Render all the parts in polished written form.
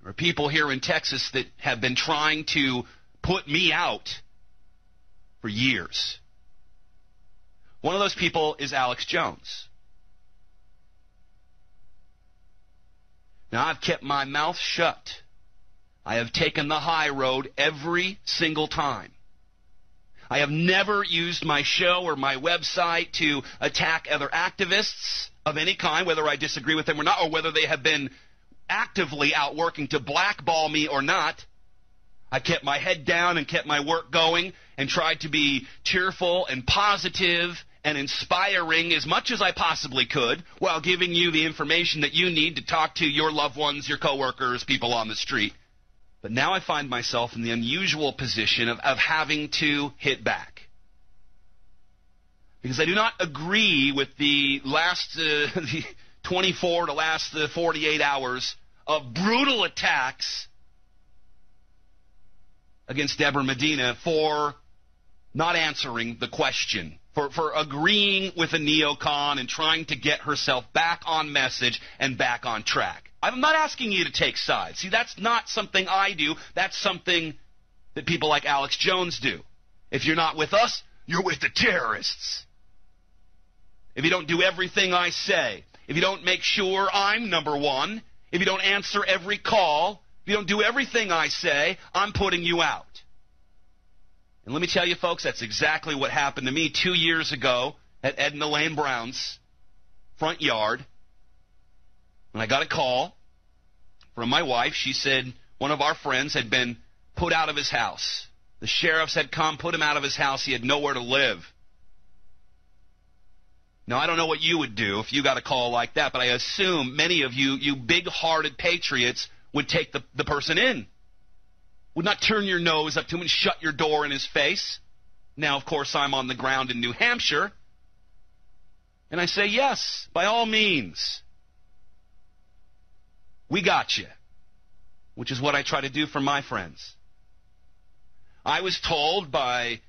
There are people here in Texas that have been trying to put me out for years. One of those people is Alex Jones. Now, I've kept my mouth shut. I have taken the high road every single time. I have never used my show or my website to attack other activists of any kind, whether I disagree with them or not, or whether they have been actively out working to blackball me or not. I kept my head down and kept my work going and tried to be cheerful and positive and inspiring as much as I possibly could while giving you the information that you need to talk to your loved ones, your coworkers, people on the street. But now I find myself in the unusual position of having to hit back. Because I do not agree with the last 24 to last 48 hours of brutal attacks against Deborah Medina for not answering the question, for agreeing with a neocon and trying to get herself back on message and back on track. I'm not asking you to take sides. See, that's not something I do. That's something that people like Alex Jones do. If you're not with us, you're with the terrorists. If you don't do everything I say, if you don't make sure I'm number one, if you don't answer every call, if you don't do everything I say, I'm putting you out. And let me tell you, folks, that's exactly what happened to me 2 years ago at Edna Lane Brown's front yard. When I got a call from my wife, she said one of our friends had been put out of his house. The sheriffs had come, put him out of his house. He had nowhere to live. Now, I don't know what you would do if you got a call like that, but I assume many of you, you big-hearted patriots, would take the person in. Would not turn your nose up to him and shut your door in his face. Now, of course, I'm on the ground in New Hampshire, and I say, yes, by all means. We got you, which is what I try to do for my friends. I was told by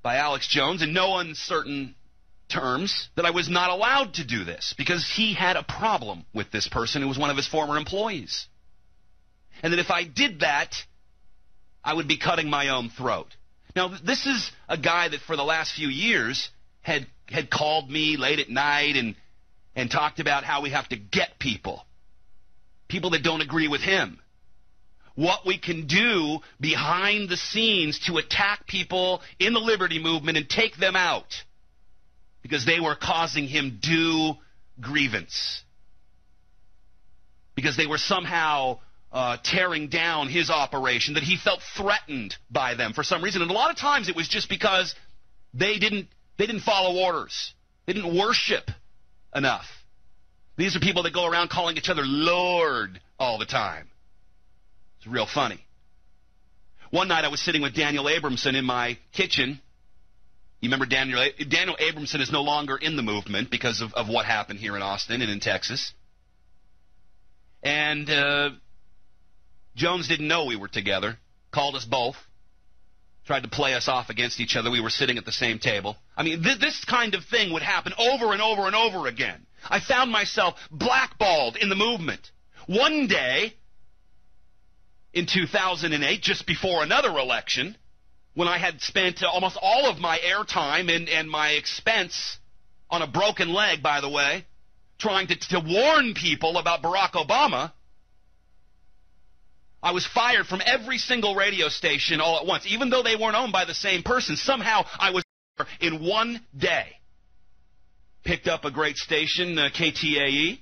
Alex Jones, in no uncertain terms, that I was not allowed to do this because he had a problem with this person who was one of his former employees. And that if I did that, I would be cutting my own throat. Now, this is a guy that for the last few years had called me late at night and talked about how we have to get people that don't agree with him. What we can do behind the scenes to attack people in the liberty movement and take them out because they were causing him due grievance. Because they were somehow tearing down his operation, that he felt threatened by them for some reason. And a lot of times it was just because they didn't follow orders. They didn't worship enough. These are people that go around calling each other Lord all the time. It's real funny. One night I was sitting with Daniel Abramson in my kitchen. You remember Daniel Abramson is no longer in the movement because of what happened here in Austin and in Texas. And Jones didn't know we were together, called us both, tried to play us off against each other. We were sitting at the same table. I mean, this kind of thing would happen over and over and over again. I found myself blackballed in the movement. One day, in 2008, just before another election, when I had spent almost all of my airtime and my expense on a broken leg, by the way, trying to warn people about Barack Obama, I was fired from every single radio station all at once. Even though they weren't owned by the same person, somehow I was in one day. Picked up a great station, KTAE,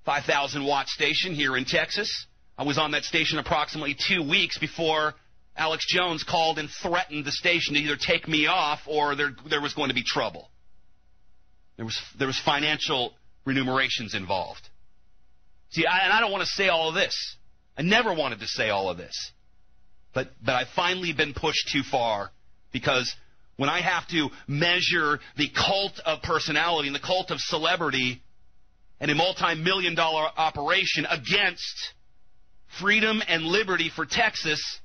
5,000-watt station here in Texas. I was on that station approximately 2 weeks before Alex Jones called and threatened the station to either take me off or there was going to be trouble. There was financial remunerations involved. See, I don't want to say all of this. I never wanted to say all of this. But I've finally been pushed too far, because when I have to measure the cult of personality and the cult of celebrity and a multi-million-dollar operation against freedom and liberty for Texas,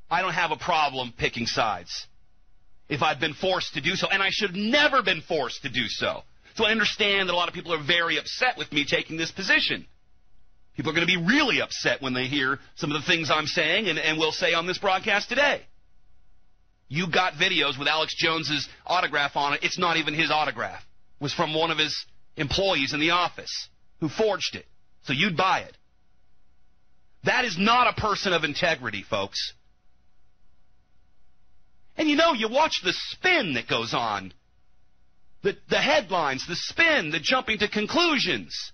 I don't have a problem picking sides if I've been forced to do so. And I should have never been forced to do so. So I understand that a lot of people are very upset with me taking this position, People are going to be really upset when they hear some of the things I'm saying and will say on this broadcast today. You got videos with Alex Jones's autograph on it. It's not even his autograph. It was from one of his employees in the office who forged it. So you'd buy it. That is not a person of integrity, folks. And you watch the spin that goes on. The headlines, the spin, the jumping to conclusions.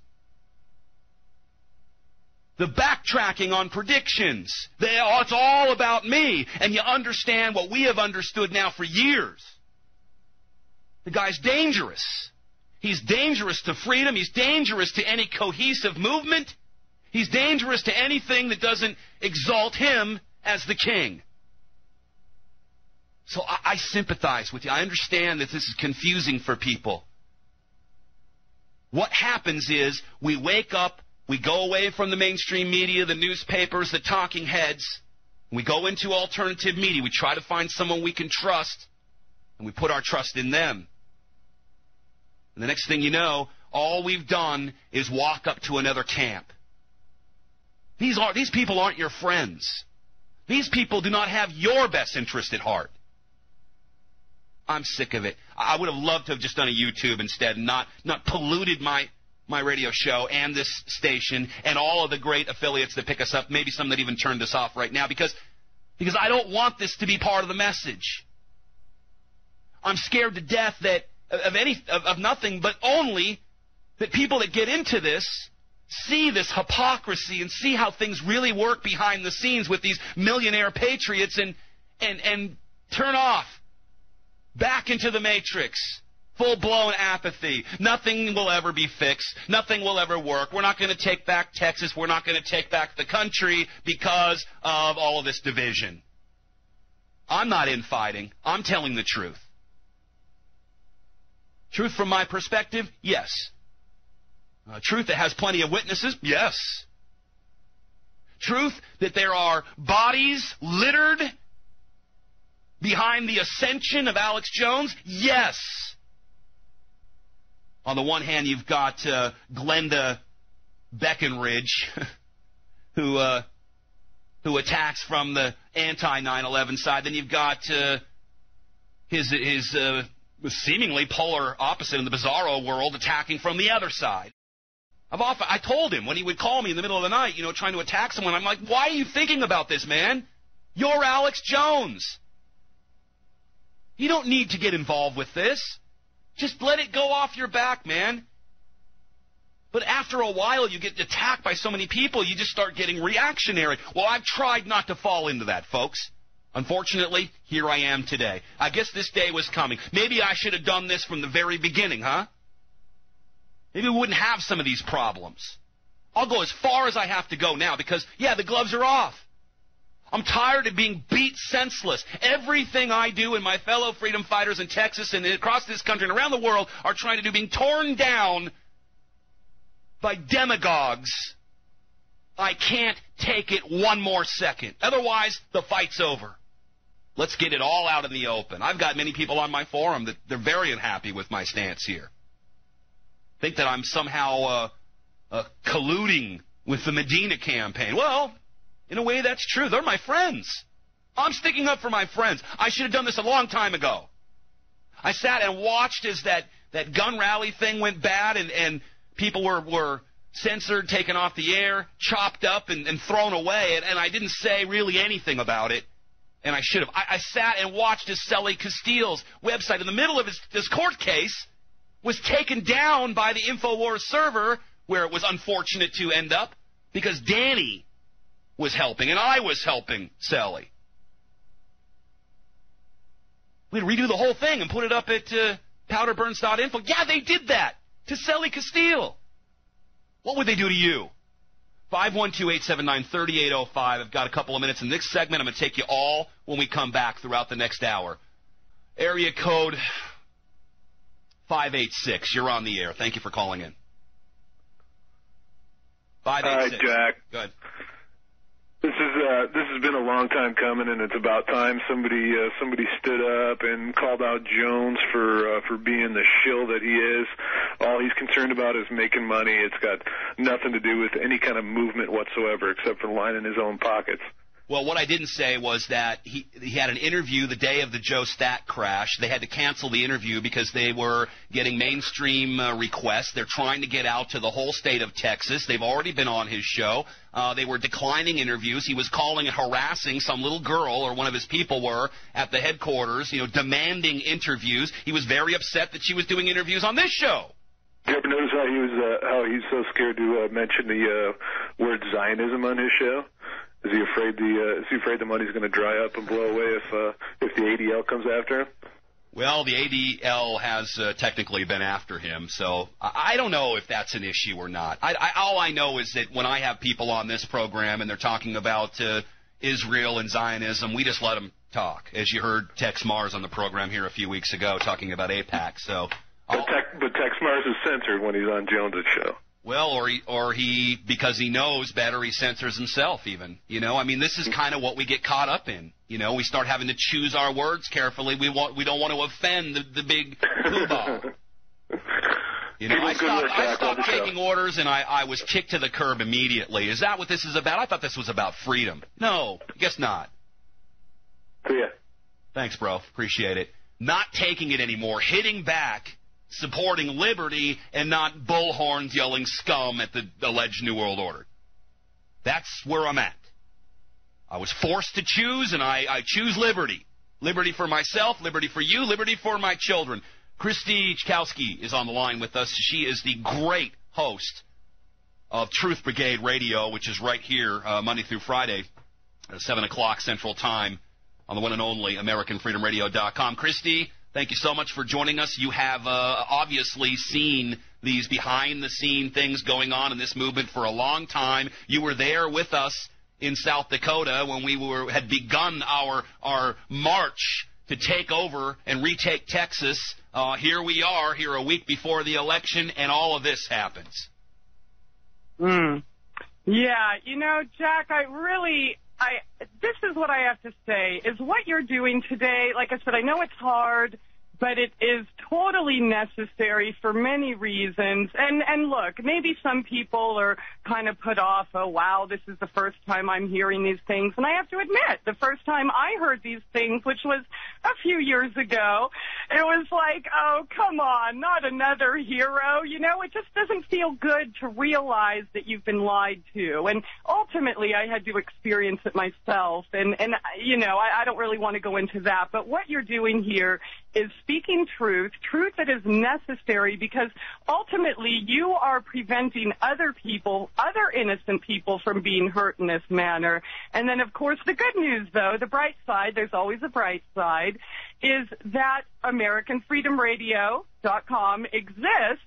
The backtracking on predictions. It's all about me. And you understand what we have understood now for years. The guy's dangerous. He's dangerous to freedom. He's dangerous to any cohesive movement. He's dangerous to anything that doesn't exalt him as the king. So I sympathize with you. I understand that this is confusing for people. What happens is we wake up, we go away from the mainstream media, the newspapers, the talking heads. We go into alternative media. We try to find someone we can trust, and we put our trust in them. And the next thing you know, all we've done is walk up to another camp. These people aren't your friends. These people do not have your best interest at heart. I'm sick of it. I would have loved to have just done a YouTube instead and not polluted my radio show and this station and all of the great affiliates that pick us up, maybe some that even turned us off right now, because I don't want this to be part of the message. I'm scared to death that of nothing but only that people that get into this see this hypocrisy and see how things really work behind the scenes with these millionaire patriots and turn off back into the matrix. Full-blown apathy. Nothing will ever be fixed. Nothing will ever work. We're not going to take back Texas. We're not going to take back the country because of all of this division. I'm not infighting. I'm telling the truth. Truth from my perspective? Yes. Truth that has plenty of witnesses? Yes. Truth that there are bodies littered behind the ascension of Alex Jones? Yes. On the one hand, you've got Glenda Beckenridge, who attacks from the anti-9/11 side. Then you've got his seemingly polar opposite in the bizarro world attacking from the other side. I told him when he would call me in the middle of the night, trying to attack someone, I'm like, why are you thinking about this, man? You're Alex Jones. You don't need to get involved with this. Just let it go off your back, man. But after a while, you get attacked by so many people, you just start getting reactionary. Well, I've tried not to fall into that, folks. Unfortunately, here I am today. I guess this day was coming. Maybe I should have done this from the very beginning, huh? Maybe we wouldn't have some of these problems. I'll go as far as I have to go now because, yeah, the gloves are off. I'm tired of being beat senseless. Everything I do and my fellow freedom fighters in Texas and across this country and around the world are trying to do being torn down by demagogues. I can't take it one more second. Otherwise, the fight's over. Let's get it all out in the open. I've got many people on my forum that they're very unhappy with my stance here. Think that I'm somehow colluding with the Medina campaign. Well, in a way, that's true. They're my friends. I'm sticking up for my friends. I should have done this a long time ago. I sat and watched as that gun rally thing went bad and people were censored, taken off the air, chopped up, and thrown away. And I didn't say really anything about it. And I should have. I sat and watched as Sully Castile's website in the middle of his court case was taken down by the InfoWars server, where it was unfortunate to end up, because Danny was helping, and I was helping Sully. We'd redo the whole thing and put it up at powderburns.info. Yeah, they did that to Sully Castile. What would they do to you? 512-879-3805. I've got a couple of minutes. In the next segment, I'm going to take you all when we come back throughout the next hour. Area code 586. You're on the air. Thank you for calling in. 586. Hi, Jack. Good. This is has been a long time coming, and it's about time somebody stood up and called out Jones for being the shill that he is. All he's concerned about is making money. It's got nothing to do with any kind of movement whatsoever, except for lining his own pockets. Well, what I didn't say was that he had an interview the day of the Joe Stack crash. They had to cancel the interview because they were getting mainstream requests. They're trying to get out to the whole state of Texas. They've already been on his show. They were declining interviews. He was calling and harassing some little girl, or one of his people were, at the headquarters, demanding interviews. He was very upset that she was doing interviews on this show. Did you ever notice how he's so scared to mention the word Zionism on his show? Is he afraid the money's going to dry up and blow away if the ADL comes after him? Well, the ADL has technically been after him, so I don't know if that's an issue or not. All I know is that when I have people on this program and they're talking about Israel and Zionism, we just let them talk, as you heard Tex Mars on the program here a few weeks ago talking about AIPAC. So, but Tex Mars is censored when he's on Jones's show. Well, or he, because he knows better, he censors himself even. I mean, this is kind of what we get caught up in. We start having to choose our words carefully. We don't want to offend the big poobah. I stopped taking orders, and I was kicked to the curb immediately. Is that what this is about? I thought this was about freedom. No, I guess not. See ya. Thanks, bro. Appreciate it. Not taking it anymore. Hitting back. Supporting liberty and not bullhorns yelling scum at the alleged New World Order. That's where I'm at. I was forced to choose, and I choose liberty. Liberty for myself, liberty for you, liberty for my children. Christy Chkowski is on the line with us. She is the great host of Truth Brigade Radio, which is right here Monday through Friday at 7 o'clock Central Time on the one and only AmericanFreedomRadio.com. Christy, thank you so much for joining us. You have obviously seen these behind-the-scene things going on in this movement for a long time. You were there with us in South Dakota when we had begun our march to take over and retake Texas. Here we are, here a week before the election, and all of this happens. Yeah, Jack, this is what I have to say, is what you're doing today, like I said, I know it's hard, but it is totally necessary for many reasons. And look, maybe some people are kind of put off, oh, wow, this is the first time I'm hearing these things. And I have to admit, the first time I heard these things, which was a few years ago, it was like, oh, come on, not another hero. It just doesn't feel good to realize that you've been lied to. And ultimately, I had to experience it myself. And I don't really want to go into that. But what you're doing here is speaking truth that is necessary, because ultimately you are preventing other people, other innocent people, from being hurt in this manner. And then, of course, the good news, though, the bright side, there's always a bright side, is that AmericanFreedomRadio.com exists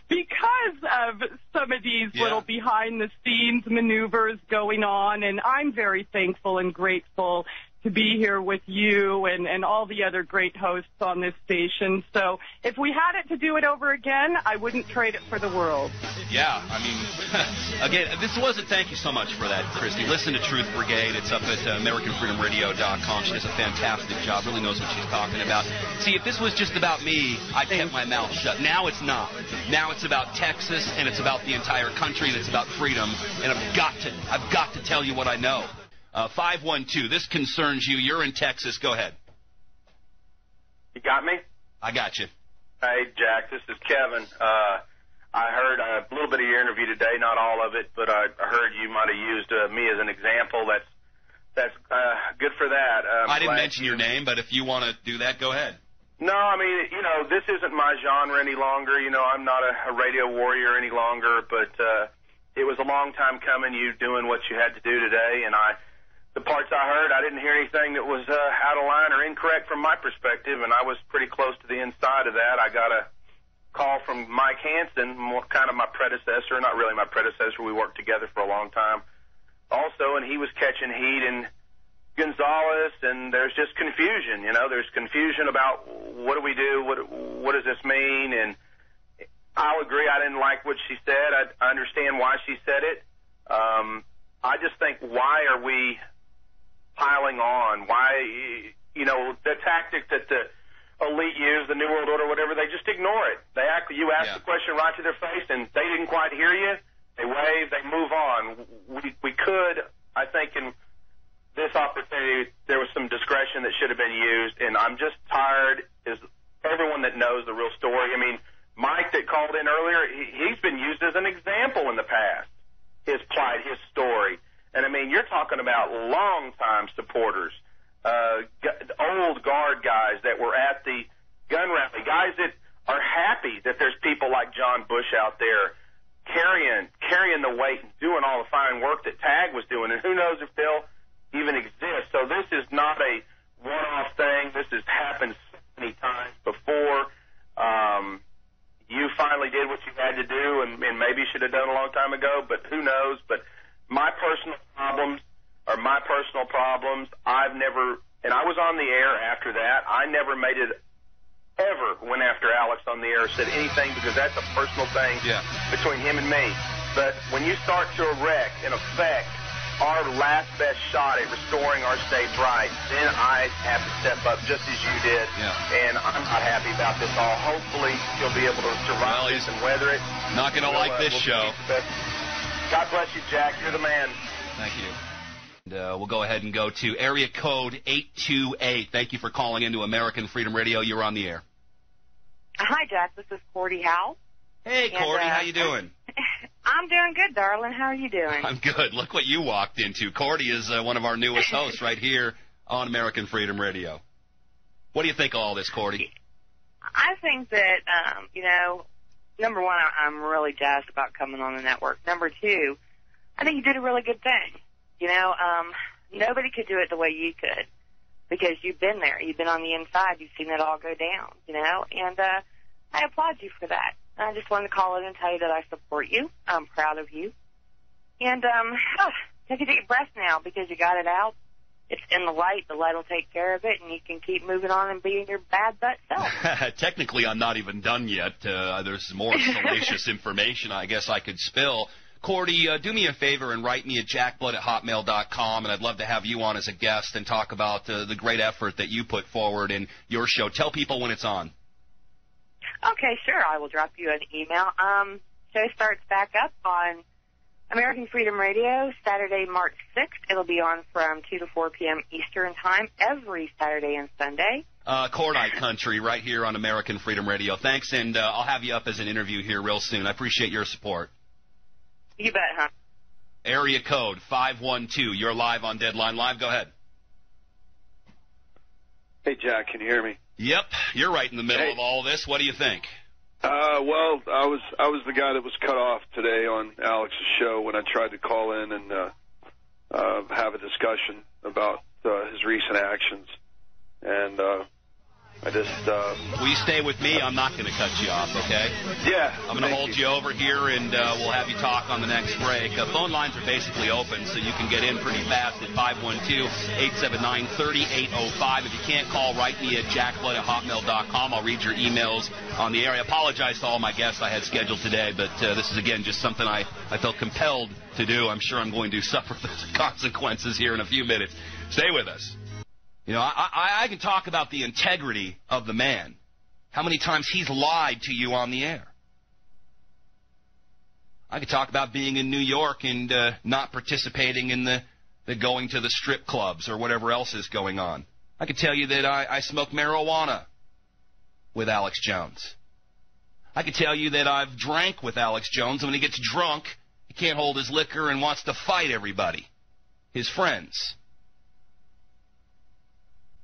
because of some of these little behind-the-scenes maneuvers going on. And I'm very thankful and grateful to be here with you and all the other great hosts on this station. So if we had it to do it over again, I wouldn't trade it for the world. Yeah, I mean, again, thank you so much for that, Christy. Listen to Truth Brigade. It's up at AmericanFreedomRadio.com. She does a fantastic job, really knows what she's talking about. See, if this was just about me, I'd kept my mouth shut. Now it's not. Now it's about Texas, and it's about the entire country, and it's about freedom, and I've got to tell you what I know. 512, this concerns you. You're in Texas. Go ahead. You got me? I got you. Hey, Jack, this is Kevin. I heard a little bit of your interview today, not all of it, but I heard you might have used me as an example. That's good for that. I didn't mention your name, but if you want to do that, go ahead. No, I mean, this isn't my genre any longer. I'm not a radio warrior any longer, but it was a long time coming, you doing what you had to do today, and the parts I heard, I didn't hear anything that was out of line or incorrect from my perspective, and I was pretty close to the inside of that. I got a call from Mike Hansen, kind of my predecessor, not really my predecessor. We worked together for a long time also, and he was catching heat in Gonzales, and there's just confusion. There's confusion about what do we do, what does this mean, and I'll agree I didn't like what she said. I understand why she said it. I I just think, why are we piling on? Why, the tactic that the elite use, the New World Order, whatever, they just ignore it. You ask the question right to their face, and they didn't quite hear you. They wave, they move on. We could, I think, in this opportunity, there was some discretion that should have been used, and I'm just tired, is everyone that knows the real story. I mean, Mike that called in earlier, he's been used as an example in the past, his plight, his story. And, I mean, you're talking about long-time supporters, old guard guys that were at the gun rally, guys that are happy that there's people like John Bush out there carrying the weight and doing all the fine work that TAG was doing. And who knows if they'll even exist. So this is not a one-off thing. This has happened so many times before. You finally did what you had to do, and maybe you should have done a long time ago, but who knows. But my personal problems, I've never, and I was on the air after that, I never made it, ever went after Alex on the air or said anything, because that's a personal thing between him and me. But when you start to erect and affect our last best shot at restoring our state right, then I have to step up just as you did. And I'm not happy about this all. Hopefully you'll be able to survive this and weather it. Not going to like this show. God bless you, Jack. You're the man. Thank you. And, we'll go ahead and go to area code 828. Thank you for calling into American Freedom Radio. You're on the air. Hi, Jack. This is Cordy Howell. Hey, Cordy. How you doing? I'm doing good, darling. How are you doing? I'm good. Look what you walked into. Cordy is one of our newest hosts right here on American Freedom Radio. What do you think of all this, Cordy? I think that, number one, I'm really jazzed about coming on the network. Number two, I think you did a really good thing. Nobody could do it the way you could, because you've been there. You've been on the inside. You've seen it all go down, and I applaud you for that. I just wanted to call in and tell you that I support you. I'm proud of you. And take a deep breath now, because you got it out. It's in the light. The light will take care of it, and you can keep moving on and being your bad butt self. Technically, I'm not even done yet. There's more salacious information I guess I could spill. Cordy, do me a favor and write me at jackblood@hotmail.com, and I'd love to have you on as a guest and talk about the great effort that you put forward in your show. Tell people when it's on. Okay, sure. I will drop you an email. Show starts back up on American Freedom Radio Saturday, March 6th. It'll be on from 2 to 4 p.m. Eastern Time every Saturday and Sunday. Cordite Country right here on American Freedom Radio. Thanks, and I'll have you up as an interview here real soon. I appreciate your support. You bet, huh? Area code 512. You're live on Deadline Live. Go ahead. Hey, Jack, can you hear me? Yep, you're right in the middle of all this. What do you think? Well, I was the guy that was cut off today on Alex's show when I tried to call in and have a discussion about his recent actions. And I just... Will you stay with me? I'm not going to cut you off, okay? Yeah. I'm going to hold you over here, and we'll have you talk on the next break. Phone lines are basically open, so you can get in pretty fast at 512-879-3805. If you can't call, write me at jackblood@hotmail.com. I'll read your emails on the air. I apologize to all my guests I had scheduled today, but this is, again, just something I felt compelled to do. I'm sure I'm going to suffer the consequences here in a few minutes. Stay with us. I can talk about the integrity of the man, how many times he's lied to you on the air. I could talk about being in New York and not participating in the going to the strip clubs or whatever else is going on. I could tell you that I smoke marijuana with Alex Jones. I could tell you that I've drank with Alex Jones, and when he gets drunk, he can't hold his liquor and wants to fight everybody, his friends.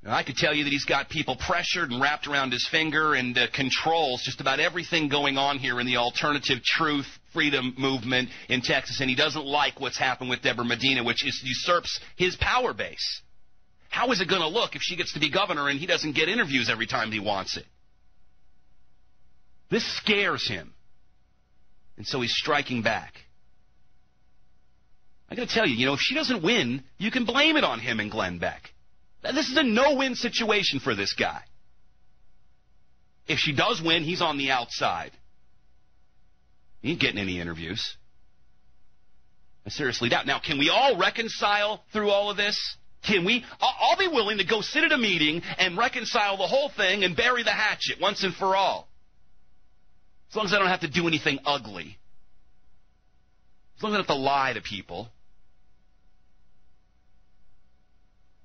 And I could tell you that he's got people pressured and wrapped around his finger and controls just about everything going on here in the alternative truth freedom movement in Texas, and he doesn't like what's happened with Deborah Medina, which usurps his power base. How is it going to look if she gets to be governor and he doesn't get interviews every time he wants it? This scares him, and so he's striking back. I got to tell you, if she doesn't win, you can blame it on him and Glenn Beck. This is a no-win situation for this guy. If she does win, he's on the outside. He ain't getting any interviews. I seriously doubt. Now, can we all reconcile through all of this? Can we? I'll be willing to go sit at a meeting and reconcile the whole thing and bury the hatchet once and for all. As long as I don't have to do anything ugly. As long as I don't have to lie to people.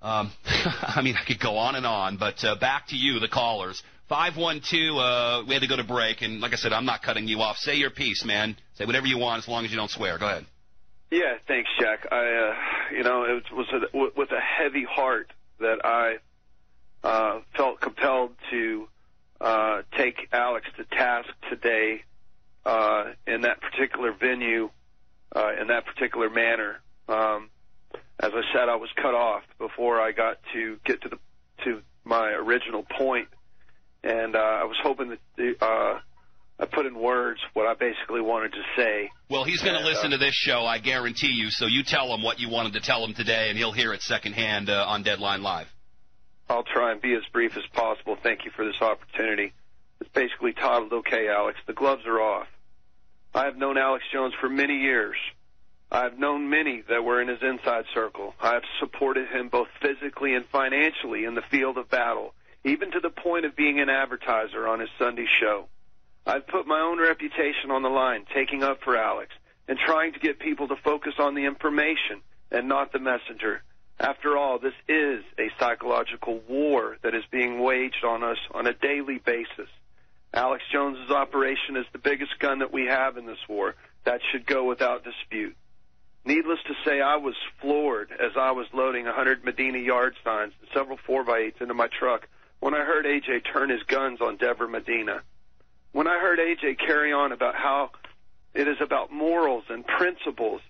I mean, I could go on, but back to you, the callers. 512, we had to go to break, and like I said, I'm not cutting you off. Say your piece, man. Say whatever you want as long as you don't swear. Go ahead. Yeah, thanks, Jack. It was with a heavy heart that I felt compelled to take Alex to task today in that particular venue, in that particular manner. As I said, I was cut off before I got to get to my original point, and I was hoping that I put in words what I basically wanted to say. Well, he's going to listen to this show, I guarantee you, so you tell him what you wanted to tell him today, and he'll hear it secondhand on Deadline Live. I'll try and be as brief as possible. Thank you for this opportunity. It's basically titled, Okay, Alex, the gloves are off. I have known Alex Jones for many years. I have known many that were in his inside circle. I have supported him both physically and financially in the field of battle, even to the point of being an advertiser on his Sunday show. I've put my own reputation on the line, taking up for Alex, and trying to get people to focus on the information and not the messenger. After all, this is a psychological war that is being waged on us on a daily basis. Alex Jones's operation is the biggest gun that we have in this war. That should go without dispute. Needless to say, I was floored as I was loading 100 Medina yard signs and several 4x8s into my truck when I heard A.J. turn his guns on Deborah Medina. When I heard A.J. carry on about how it is about morals and principles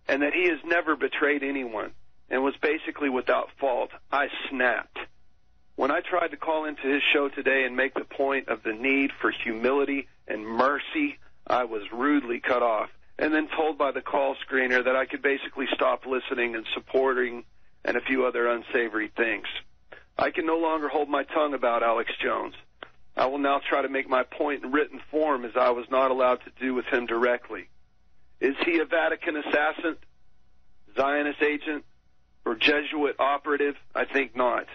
and that he has never betrayed anyone and was basically without fault, I snapped. When I tried to call into his show today and make the point of the need for humility and mercy, I was rudely cut off and then told by the call screener that I could basically stop listening and supporting and a few other unsavory things. I can no longer hold my tongue about Alex Jones. I will now try to make my point in written form as I was not allowed to do with him directly. Is he a Vatican assassin, Zionist agent, or Jesuit operative? I think not.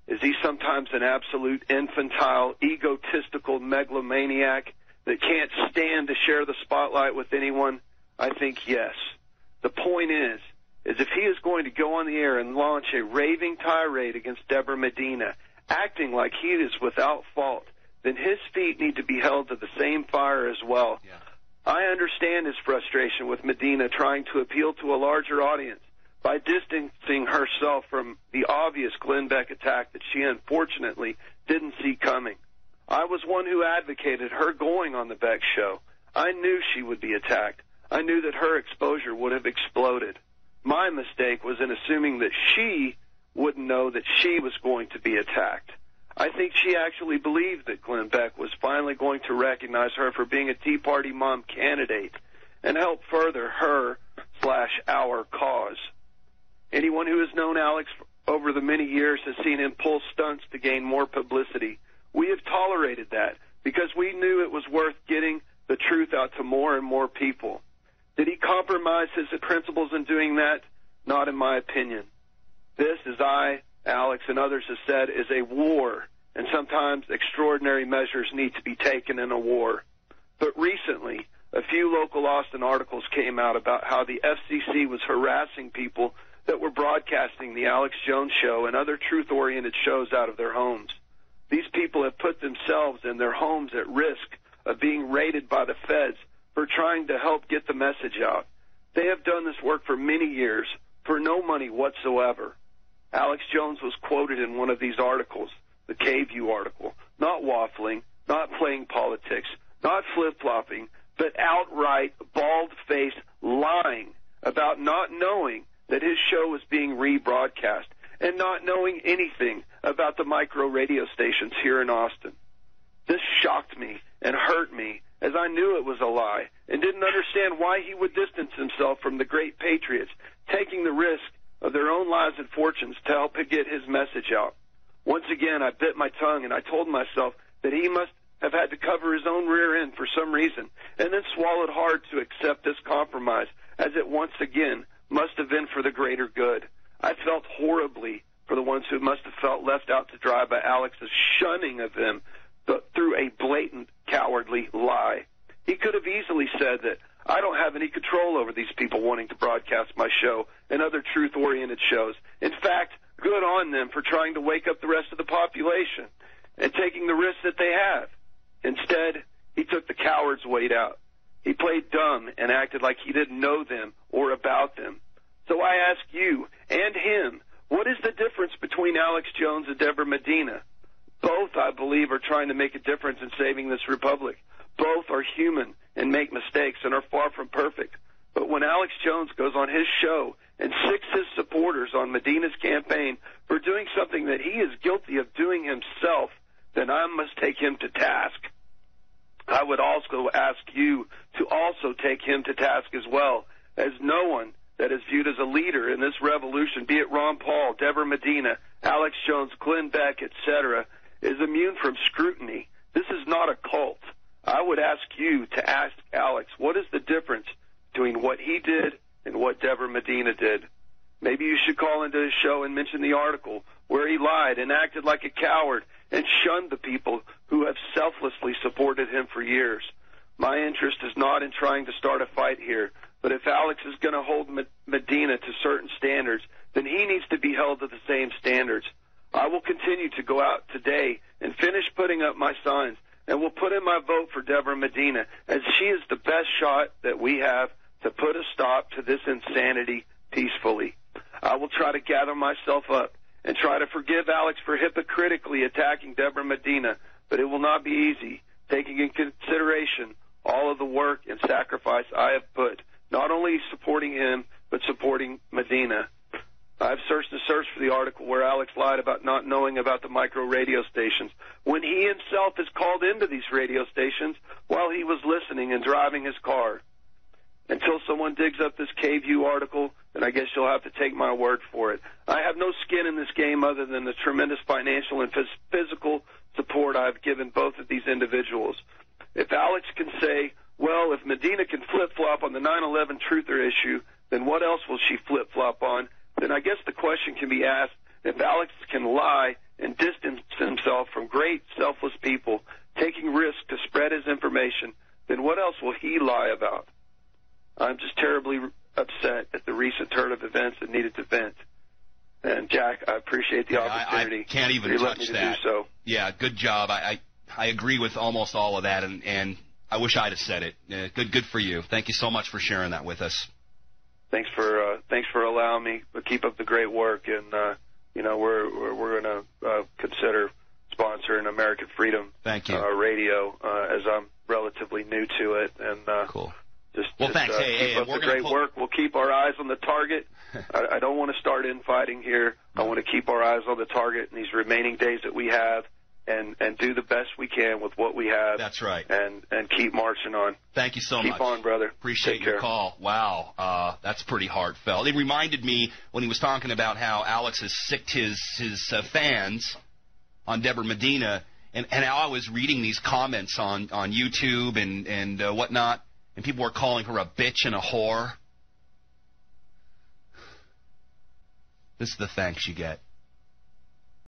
Is he sometimes an absolute infantile, egotistical megalomaniac that can't stand to share the spotlight with anyone? I think yes. The point is if he is going to go on the air and launch a raving tirade against Deborah Medina, acting like he is without fault, then his feet need to be held to the same fire as well. Yeah. I understand his frustration with Medina trying to appeal to a larger audience by distancing herself from the obvious Glenn Beck attack that she unfortunately didn't see coming. I was one who advocated her going on the Beck show. I knew she would be attacked. I knew that her exposure would have exploded. My mistake was in assuming that she wouldn't know that she was going to be attacked. I think she actually believed that Glenn Beck was finally going to recognize her for being a Tea Party mom candidate and help further her/our cause. Anyone who has known Alex over the many years has seen him pull stunts to gain more publicity. We have tolerated that because we knew it was worth getting the truth out to more and more people. Did he compromise his principles in doing that? Not in my opinion. This, as I, Alex, and others have said, is a war, and sometimes extraordinary measures need to be taken in a war. But recently, a few local Austin articles came out about how the FCC was harassing people that were broadcasting the Alex Jones Show and other truth-oriented shows out of their homes. These people have put themselves and their homes at risk of being raided by the feds for trying to help get the message out. They have done this work for many years for no money whatsoever. Alex Jones was quoted in one of these articles, the K-View article, not waffling, not playing politics, not flip-flopping, but outright bald-faced lying about not knowing that his show was being rebroadcast and not knowing anything about the micro radio stations here in Austin. This shocked me and hurt me as I knew it was a lie and didn't understand why he would distance himself from the great patriots, taking the risk of their own lives and fortunes to help get his message out. Once again, I bit my tongue and I told myself that he must have had to cover his own rear end for some reason, and then swallowed hard to accept this compromise, as it once again must have been for the greater good. I felt horribly for the ones who must have felt left out to dry by Alex's shunning of them through a blatant, cowardly lie. He could have easily said that I don't have any control over these people wanting to broadcast my show and other truth-oriented shows. In fact, good on them for trying to wake up the rest of the population and taking the risks that they have. Instead, he took the coward's weight out. He played dumb and acted like he didn't know them or about them. So I ask you and him, what is the difference between Alex Jones and Deborah Medina? Both, I believe, are trying to make a difference in saving this republic. Both are human and make mistakes and are far from perfect. But when Alex Jones goes on his show and sicks his supporters on Medina's campaign for doing something that he is guilty of doing himself, then I must take him to task. I would also ask you to also take him to task as well, as no one that is viewed as a leader in this revolution, be it Ron Paul, Deborah Medina, Alex Jones, Glenn Beck, etc., is immune from scrutiny. This is not a cult. I would ask you to ask Alex, what is the difference between what he did and what Deborah Medina did? Maybe you should call into his show and mention the article where he lied and acted like a coward and shunned the people who have selflessly supported him for years. My interest is not in trying to start a fight here, but if Alex is going to hold Medina to certain standards, then he needs to be held to the same standards. I will continue to go out today and finish putting up my signs, and will put in my vote for Deborah Medina, as she is the best shot that we have to put a stop to this insanity peacefully. I will try to gather myself up and try to forgive Alex for hypocritically attacking Deborah Medina, but it will not be easy, taking in consideration all of the work and sacrifice I have put, not only supporting him, but supporting Medina. I've searched and searched for the article where Alex lied about not knowing about the micro radio stations, when he himself is called into these radio stations while he was listening and driving his car. Until someone digs up this KView article, then I guess you'll have to take my word for it. I have no skin in this game other than the tremendous financial and physical support I've given both of these individuals. If Alex can say, well, if Medina can flip-flop on the 9/11 truther issue, then what else will she flip-flop on? Then I guess the question can be asked, if Alex can lie and distance himself from great, selfless people, taking risks to spread his information, then what else will he lie about? I'm just terribly upset at the recent turn of events and needed to vent. And, Jack, I appreciate the opportunity. I can't even touch that. Do so. Yeah, good job. I agree with almost all of that, and I wish I'd have said it. Good for you. Thank you so much for sharing that with us. Thanks for allowing me to keep up the great work, and we're going to consider sponsoring American Freedom Thank you. Radio, as I'm relatively new to it, and cool. Thanks. Keep up the great work. We'll keep our eyes on the target. I don't want to start infighting here. I want to keep our eyes on the target in these remaining days that we have, and do the best we can with what we have. That's right. And keep marching on. Thank you so much. Keep on, brother. Appreciate your call. Wow, that's pretty heartfelt. It reminded me when he was talking about how Alex has sicked his fans on Deborah Medina, and how I was reading these comments on YouTube and whatnot, and people were calling her a bitch and a whore. This is the thanks you get.